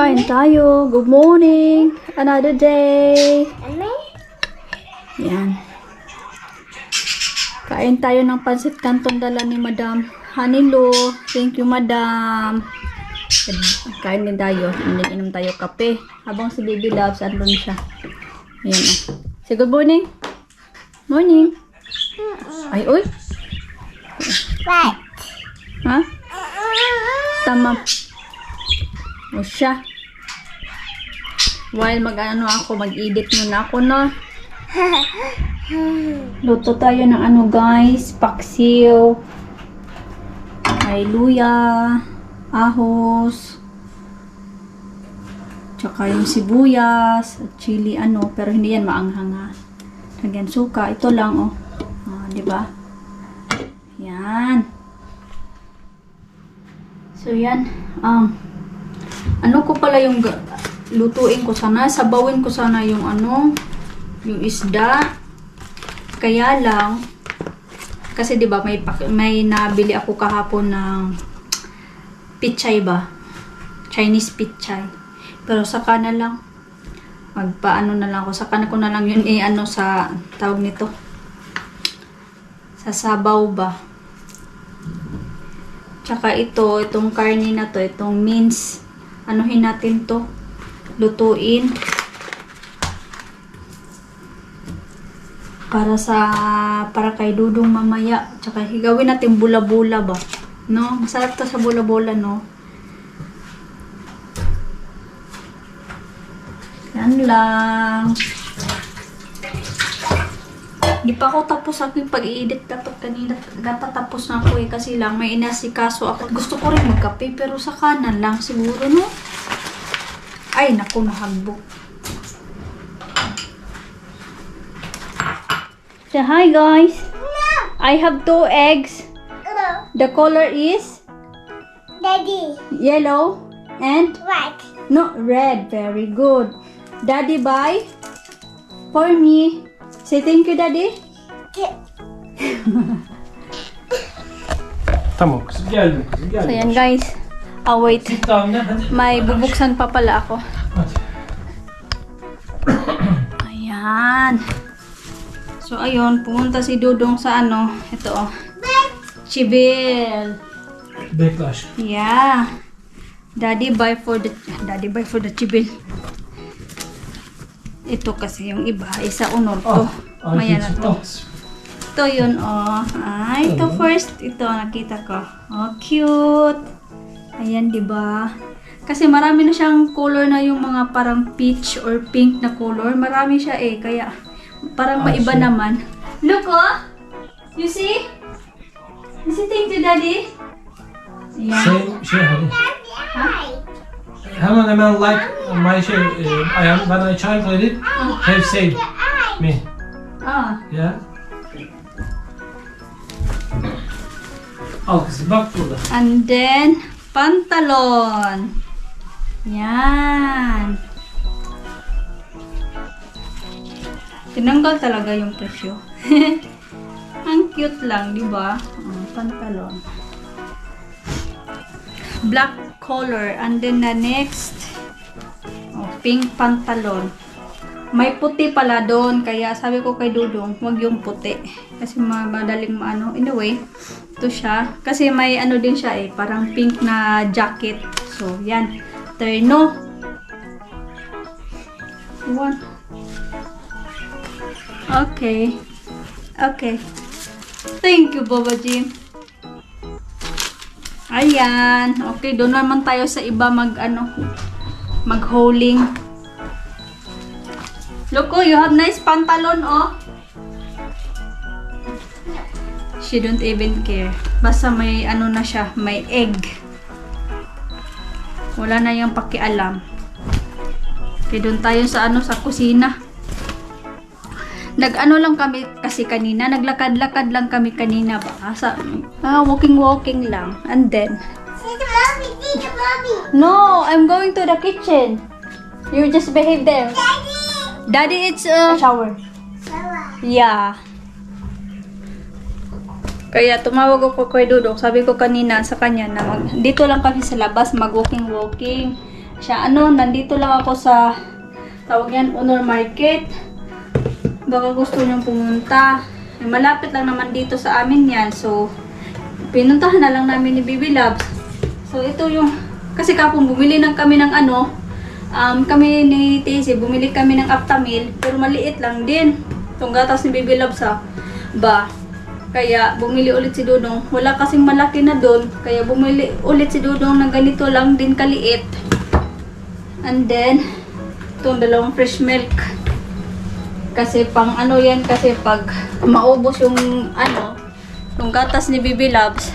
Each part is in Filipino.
Kain tayo. Good morning. Another day. Yan. Kain tayo ng pansit canton dala ni Madam Hanilo. Thank you, Madam. Kain din tayo. Inom tayo kape. Habang si Baby Loves, andun siya. Ayan o. Say good morning. Morning. Ay, uy. Right. Ha? Tama. O siya. While mag-ano ako, mag-edit muna ako, no? Luto tayo ng ano, guys. Paksiw. May luya. Ahos. Tsaka yung sibuyas. At chili, ano. Pero hindi yan maanghang, ha. Lagyan suka. Ito lang, oh. Diba? Yan. So, yan. Ano ko pala yung lutuin ko sana, sabawin ko sana yung ano, yung isda. Kaya lang, kasi 'di ba may nabili ako kahapon ng pichay ba? Chinese pichay. Pero saka na lang magpaano na lang ako, saka na ko na lang yun ano sa tawag nito. Sa sabaw ba? Tsaka itong karne na to, itong mince. Anuhin natin to, lutuin para kay Dudong mamaya. Tsaka gawin natin bula-bula ba, no? Masarap to sa bula-bula, no? Yan lang. Di pa ako tapos aking pag-i-edit. Dapat kanina tapos na ako kasi lang may inasikaso ako. Gusto ko rin magkape pero sa kanan lang siguro, no? Ay, naku, nahagbok. So, hi guys. I have 2 eggs. The color is Daddy. yellow and Right. no, red. Very good. Daddy, buy for me. Say thank you, Daddy. Tamam kızım geldim kızım So, geldim. yan guys. Wait. Tamam ne hadi. May bubuksan pa pala ako. Hadi. Ayan. So, ayun. Pumunta si Dudong sa ano. Ito, oh. Chibil. Bekle aşkım. Yeah. Daddy buy for the chibil. Ito kasi yung iba. Isa unol to. Maya na to. Ito yun, oh. Ay, ito first. Ito, nakita ko. Oh, cute. Ayan, diba? Kasi marami na siyang color na yung mga parang peach or pink na color. Marami siya eh. Kaya, parang maiba naman. Look, oh. You see? You see, thank you, Daddy. Ayan. Şey hadi. Hemen like my şey I am when I child ready have save me. Ah. Ya. Al kızım bak burada. And then, pantalon. Yan. Tinanggal talaga yung presyo. Ang cute lang, di ba? Pantalon. Black color. And then the next, pink pantalon. May puti pala doon. Kaya sabi ko kay Dudong, huwag yung puti. Kasi madaling maano. Anyway, ito siya. Kasi may ano din siya eh. Parang pink na jacket. So, yan. Terno. One. Okay. Okay. Thank you, Baba Jim. Ayan. Okay, doon naman tayo sa iba mag-hauling. Look, oh, you have nice pantalon, oh. She don't even care. Basta may ano na siya, may egg. Wala na yung pakialam. Okay, doon tayo sa sa kusina. Nag-ano lang kami kasi kanina, naglakad-lakad lang kami kanina ba? Walking lang. And then, See the mommy. See the mommy. no, I'm going to the kitchen. You just behave there. Daddy. Daddy, it's shower. Yeah. Kaya tumawag ako kay Dudong. Sabi ko kanina sa kanya na dito lang kami sa labas mag-walking. siya. Nandito lang ako sa, tawag yan, Honor Market. Baka gusto nyo pumunta. Malapit lang naman dito sa amin yan. So, pinuntahan na lang namin ni Baby Loves. So, ito yung, kasi kapong bumili kami ng kami ni Tizzy, bumili kami ng Aptamil, pero maliit lang din. Itong gatas ni Baby Loves ba? Kaya, bumili ulit si Dudong. Wala kasing malaki na doon. Kaya, bumili ulit si Dudong ng ganito lang din kaliit. And then, itong dalawang fresh milk. Kasi pang yan, kasi pag maubos yung yung gatas ni Baby Loves,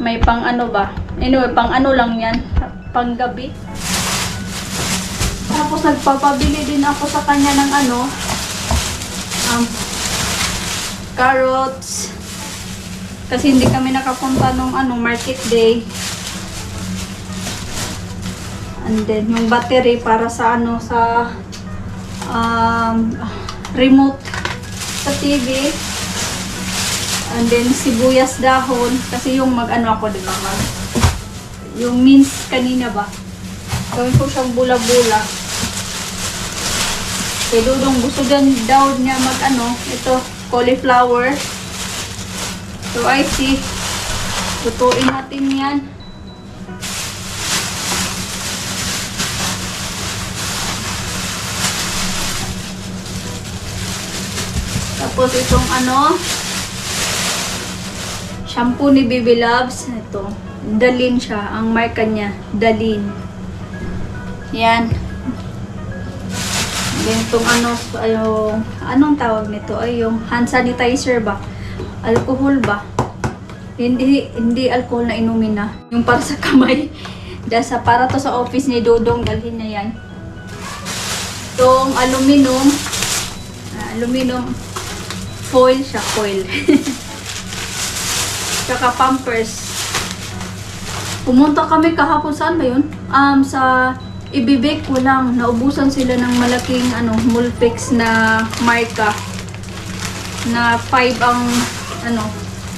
may pang ba? Anyway, pang lang yan, pang gabi. Tapos nagpapabili din ako sa kanya ng carrots. Kasi hindi kami nakapunta nung market day. And then yung battery para sa sa remote sa TV. And then sibuyas dahon kasi yung ako, di ba? Yung mince kanina ba? Gawin ko siyang bula-bula. Kaya Dudong gusto daw niya ito, cauliflower. So I see. Lutuin natin yan. Tapos itong shampoo ni Baby Loves. Ito. Dalin siya. Ang marka niya. Dalin. Yan. Then itong anong tawag nito? Ay yung hand sanitizer ba? Alcohol ba? Hindi alcohol na inumin na. Yung para sa kamay. Para to sa office ni Dudong. Dalhin na yan. Itong aluminum foil siya, foil. Tsaka Pampers. Pumunta kami kahapon, saan ba yun? Sa Ibibik, walang. Naubusan sila ng malaking Mulfix na marka. Na 5 ang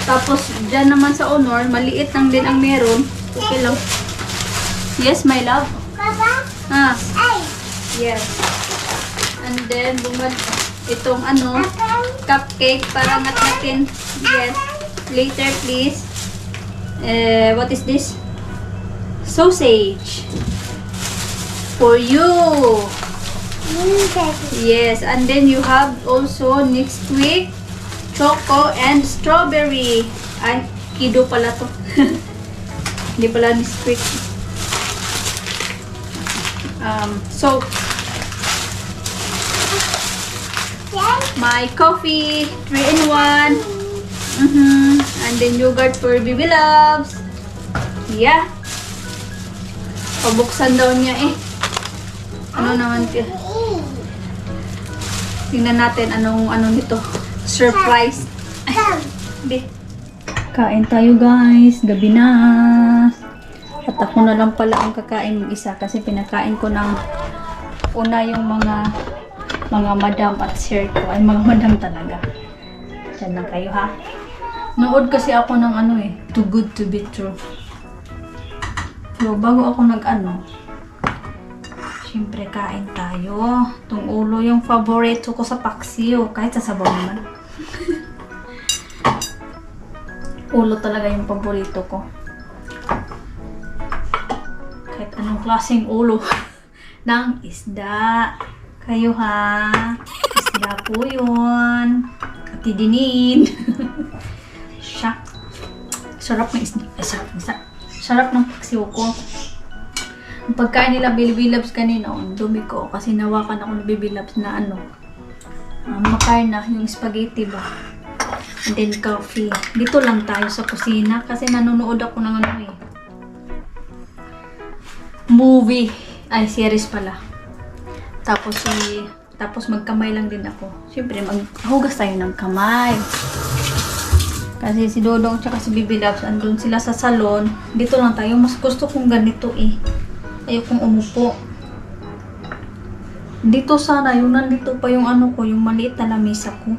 Tapos, dyan naman sa Honor, maliit lang din ang meron. Okay lang. Yes, my love? Papa? Ay! Yes. And then, itong cupcake para natin. Yes. Later, please. What is this? Sausage. For you. Yes. And then you have also next week choco and strawberry. Ay, kido pala to. Hindi pala next week. So, my coffee, 3-in-1. And then yogurt for Baby Loves. Yeah. Pabuksan daw niya eh. Ano naman ito? Tingnan natin anong nito. Surprise. Ay, di. Kain tayo guys. Gabi na. At ako na lang pala ang kakain ng isa kasi pinakain ko ng una yung mga madam at sir ko. Ay, mga madam talaga. Diyan lang kayo ha. Nood kasi ako ng Too Good to Be True. So, bago ako syempre kain tayo. Itong ulo yung favorito ko sa paksiw. Kahit sa sabaw naman. Ulo talaga yung paborito ko. Kahit anong klaseng ulo ng isda. Kayo ha. Isda po yun. Katidinin. Siya. Sarap ng isda. Sarap ng paksiw ko. Ang pagkain nila Baby Loves kanina, ang dumi ko. Kasi nawakan ako ng Baby Loves na makain na yung spaghetti ba. And then coffee. Dito lang tayo sa kusina kasi nanonood ako ng movie. Ay, series pala. Tapos magkamay lang din ako. Siyempre, maghugas tayo ng kamay. Kasi si Dodong tsaka si Baby Loves, andun sila sa salon. Dito lang tayo. Mas gusto kong ganito eh. Ayokong umupo. Dito sana, yung nandito pa yung yung maliit na lamesa ko.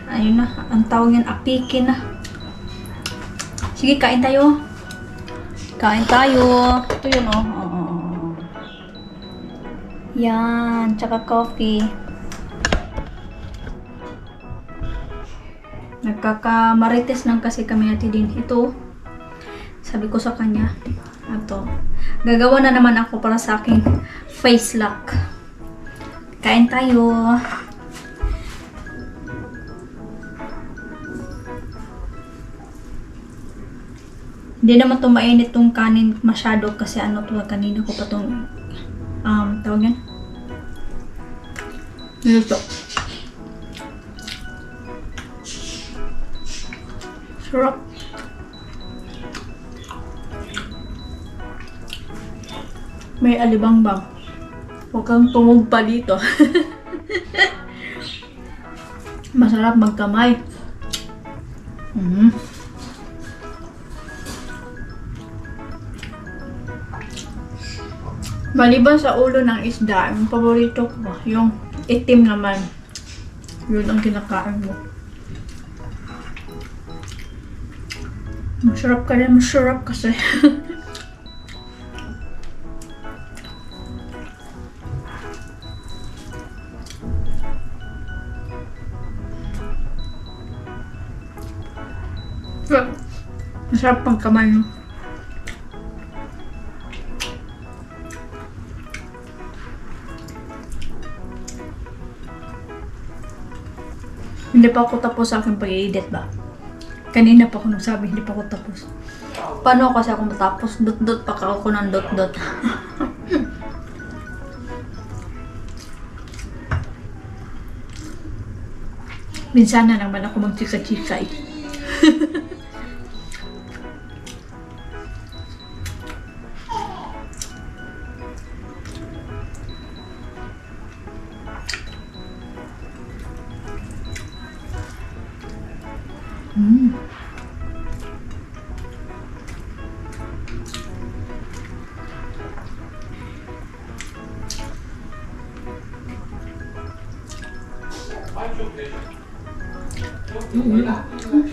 Ayun na, ang tawag yan, apikin na. Sige, kain tayo. Kain tayo. Ito yun, oh. Yan. Tsaka coffee. Nagkakamarites lang kasi kami natin din. Ito, sabi ko sa kanya, ito, gagawa na naman ako para sa aking face lock. Kain tayo. Hindi naman ito mainit tong kanin masyado kasi ano to, kanina ko pa itong tawag yan? Nito. Sarap. May alibangbang. Huwag kang tumog pa dito. Masarap magkamay. Maliban sa ulo ng isda, yung paborito ko, yung itim naman. Yun ang kinakain mo. Masarap ka rin, masarap kasi. Masarap pang kamay mo. Hindi pa ako tapos sa aking pag-i-edit ba? Kanina pa ako nagsabi, hindi pa ako tapos. Paano kasi ako matapos? Dot-dot pa ako ng dot-dot. Minsan na naman ako magchika-chika eh.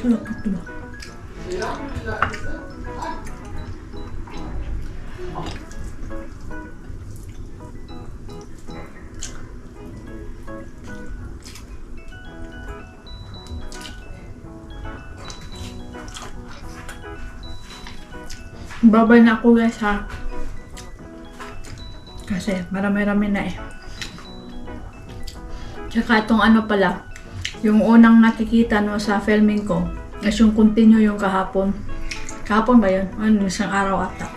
Sarap ito ba? Babay na ako guys ha. Kasi marami-rami na eh. Tsaka itong ano pala, yung unang nakikita no sa filming ko, is yung continue yung kahapon. Kahapon ba yun? Ano, isang araw ata.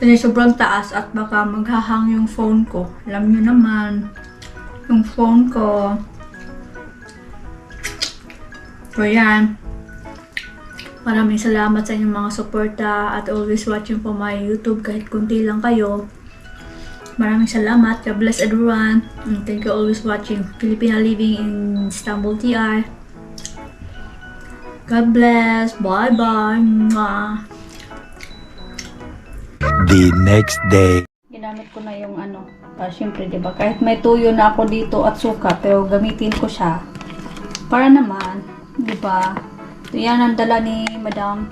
Kasi sobrang taas at baka maghahang yung phone ko. Alam nyo naman, yung phone ko. So yan. Maraming salamat sa inyong mga suporta at always watching po my YouTube kahit kunti lang kayo. Maraming salamat. God bless everyone. And thank you always watching Filipina Living in Istanbul, TR. God bless. Bye-bye. The next day. Ginamit ko na yung ano. Siyempre, diba? Kahit may tuyo na ako dito at suka, pero gamitin ko siya. Para naman, diba? Ito yan ang dala ni Madam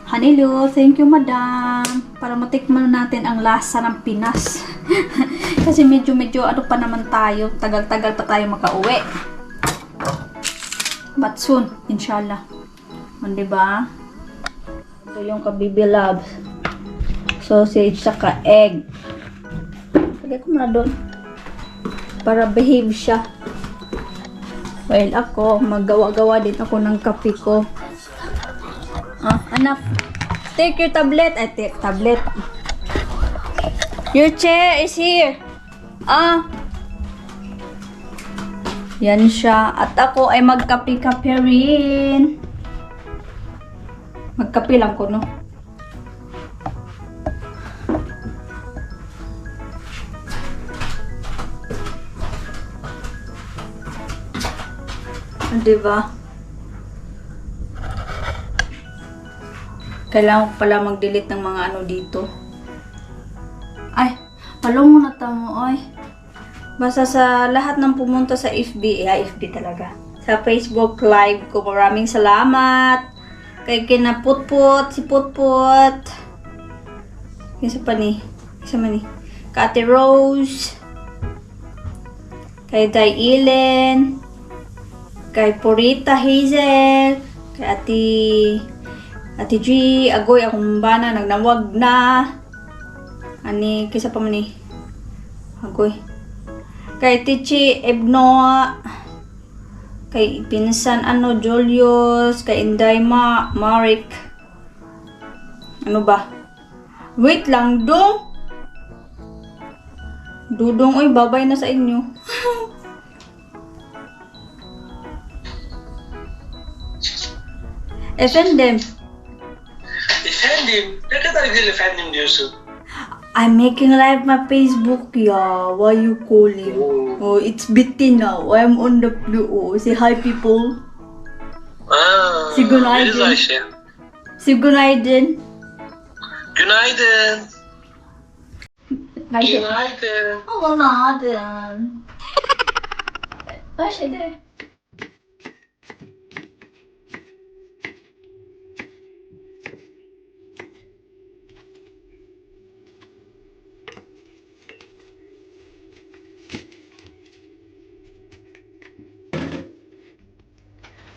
Hanilo. Thank you, Madam. Para matikman natin ang lasa ng Pinas. Kasi medyo ano pa naman tayo. Tagal-tagal pa tayo makauwi. But soon, inshallah. Diba? Ito yung kabibi loves. Sausage saka egg. Lagay ko muna doon. Para behave siya. While ako, maggawa-gawa din ako ng kape ko. Anak, take your tablet. Take tablet. Your chair is here. Yan siya. At ako ay magkape-kape rin. Magkape lang ko, no? Diba? Kailangan ko pala mag-delete ng mga ano dito. Ay, palong mo na tamo, ay. Basta sa lahat ng pumunta sa FB, FB talaga. Sa Facebook Live ko, maraming salamat. Kay kina Putput, si Putput. Isa pa ni. Isa man ni. Kay Ate Rose. Kay Day Ellen. Kay Purita Hazel. Kay Ate G. Agoy akong bana. Nagnawag na. Ani. Kisa pa man ni. Agoy. Kay Tichi Ebno. Kay pinsan Julius. Kay Inday Marik. Ano ba? Wait lang, Dudong, oy, babay na sa inyo. Efendim. Efendim? Ne kadar güzel efendim diyorsun. I'm making live my Facebook, yeah. Why you calling? Oh, it's Bitty now. I'm on the blue. Say hi, people. Aa, Si günaydın. Melis Ayşe. Say günaydın. Günaydın. Günaydın. Günaydın. Günaydın. Başladı.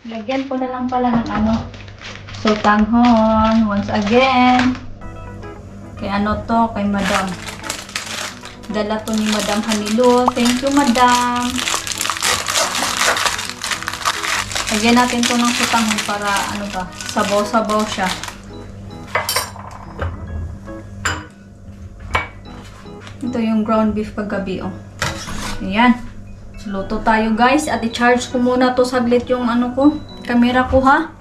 Lagyan ko na lang pala ng sotanghon once again. Kay kay Madam. Dala to ni Madam Hanilo. Thank you, Madam. Lagyan natin to ng sotanghon para sabaw-sabaw siya. Ito yung ground beef kagabi, oh. Ayan. Luto tayo, guys. At i-charge ko muna to saglit yung camera ko, ha.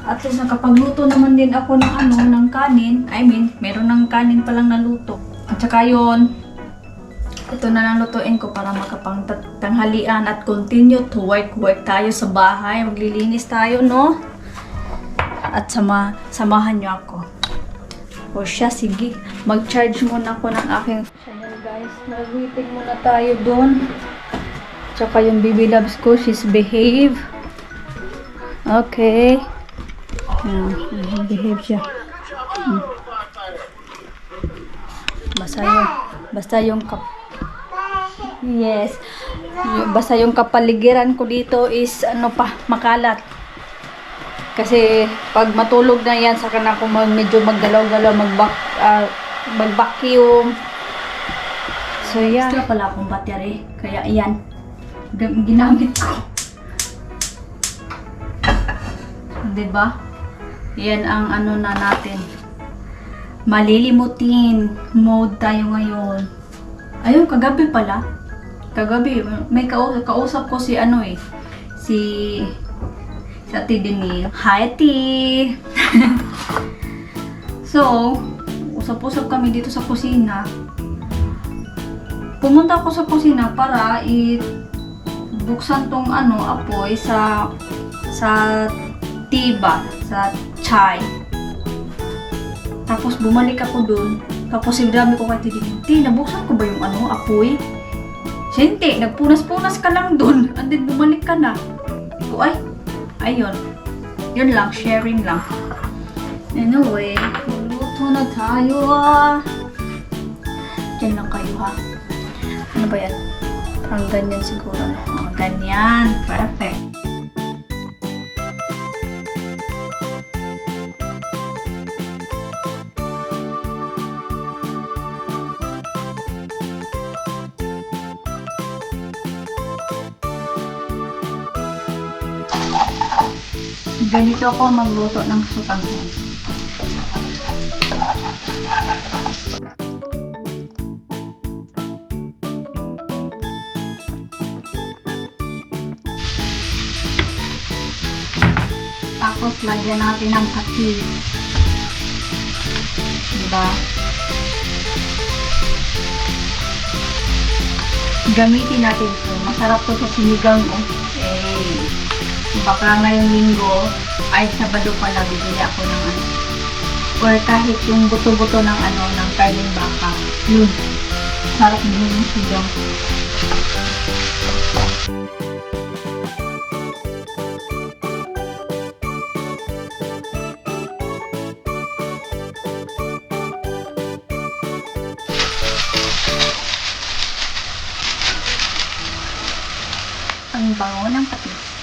At least nakapagluto naman din ako ng kanin. I mean, meron ng kanin palang naluto. At saka yun, ito na lang lutuin ko para makapangtanghalian at continue to work tayo sa bahay. Maglilinis tayo, no? At samahan nyo ako. O siya, sige. Mag-charge muna ako ng aking... Ayan, guys. Nag-waiting muna tayo dun. Tsaka yung baby loves ko, she's behave. Okay. Behave siya. Basta yung yes. Basta yung kapaligiran ko dito is makalat. Kasi pag matulog na yan, saka na ako medyo maggalaw-galaw, mag-vacuum. So yeah. Extra pala akong battery. Kaya yan. Ginamit ko. Diba? Yan ang na natin. Malilimutin mode tayo ngayon. Ayun, kagabi pala. Kagabi, may kausap ko si si Ate Denise. Hi, Ate! So, usap-usap kami dito sa kusina. Pumunta ako sa kusina para buksan tong apoy sa tiba, sa chai. Tapos bumalik ako dun. Tapos sinabi ko kay Titi, nabuksan ko ba yung apoy? Siya, hindi, nagpunas-punas ka lang dun. And then bumalik ka na. Ko, ayun. Yun lang, sharing lang. Anyway, luto na tayo. Diyan lang kayo, ha. Ano ba yan? Parang ganyan siguro. Oh, ganyan. Perfect. Ganito ako magluto ng sotanghon. Tapos lagyan natin ng patis. Diba? Gamitin natin ito. Masarap to sa sinigang. Baka ngayong linggo, Sabado pala, bibili ako ng or kahit yung buto-buto ng ng karning baka. Yun. Sarap din yung sigang. Ang bango ng patis.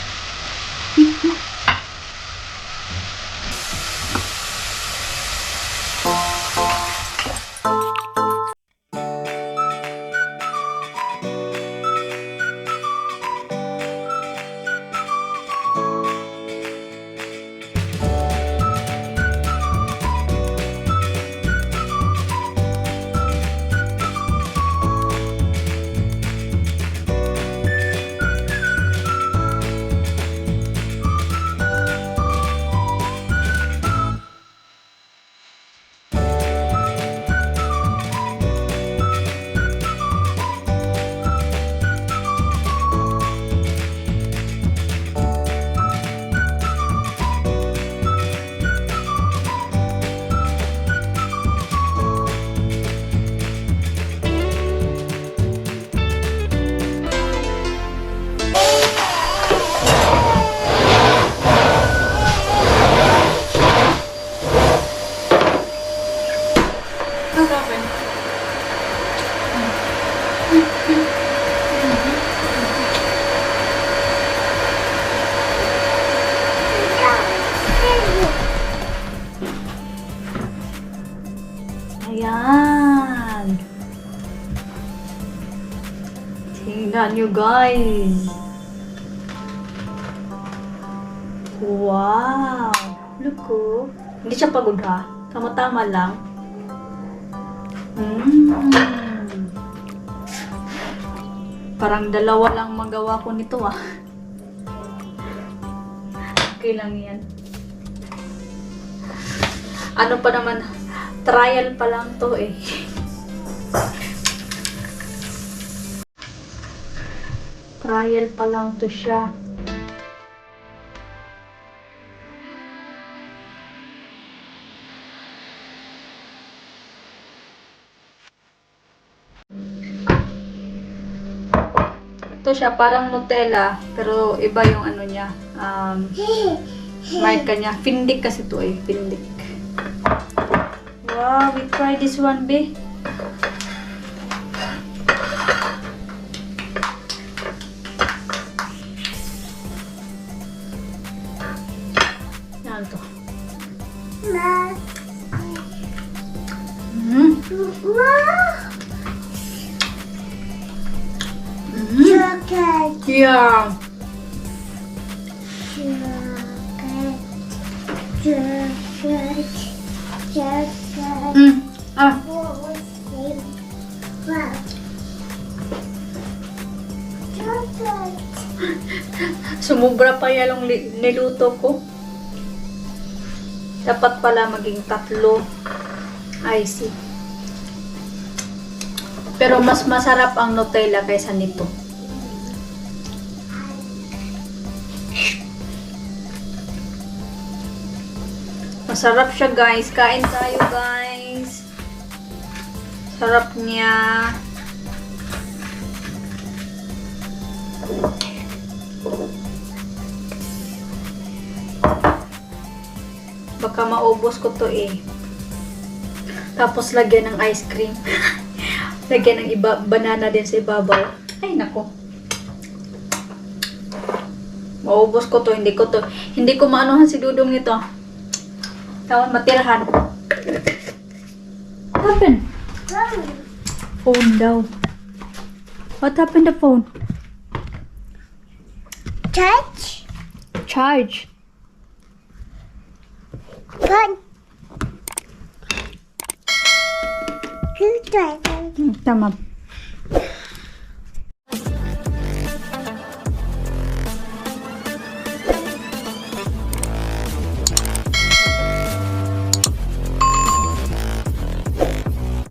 Ayan. Tingnan nyo guys. Wow. Look oh. Hindi siya pagod ha. Tama-tama lang. Parang dalawa lang magawa ko nito ah. Okay lang yan. Ano pa naman, trial pa lang to eh. Trial pa lang to siya. Ito siya, parang Nutella, pero iba yung ano niya. Marka niya. Findik kasi to eh. Findik. Wow, we try this one, be. Yan to. Chocolate. Yeah. Chocolate. Chocolate. Ah. Chocolate. Sumubra pa yung niluto ko. Dapat pala maging 3. I see. Pero mas masarap ang Nutella kaysa nito. Masarap siya guys. Kain tayo guys. Sarap niya. Baka maubos ko to eh. Tapos lagyan ng ice cream. Lagyan ng banana din sa ibabaw. Ay nako. Maubos ko to. Hindi ko maanuhan si Dudong nito. Tawan matirahan. What happened? Phone daw. What happened to phone? Touch. Charge. Good. Good. Tama.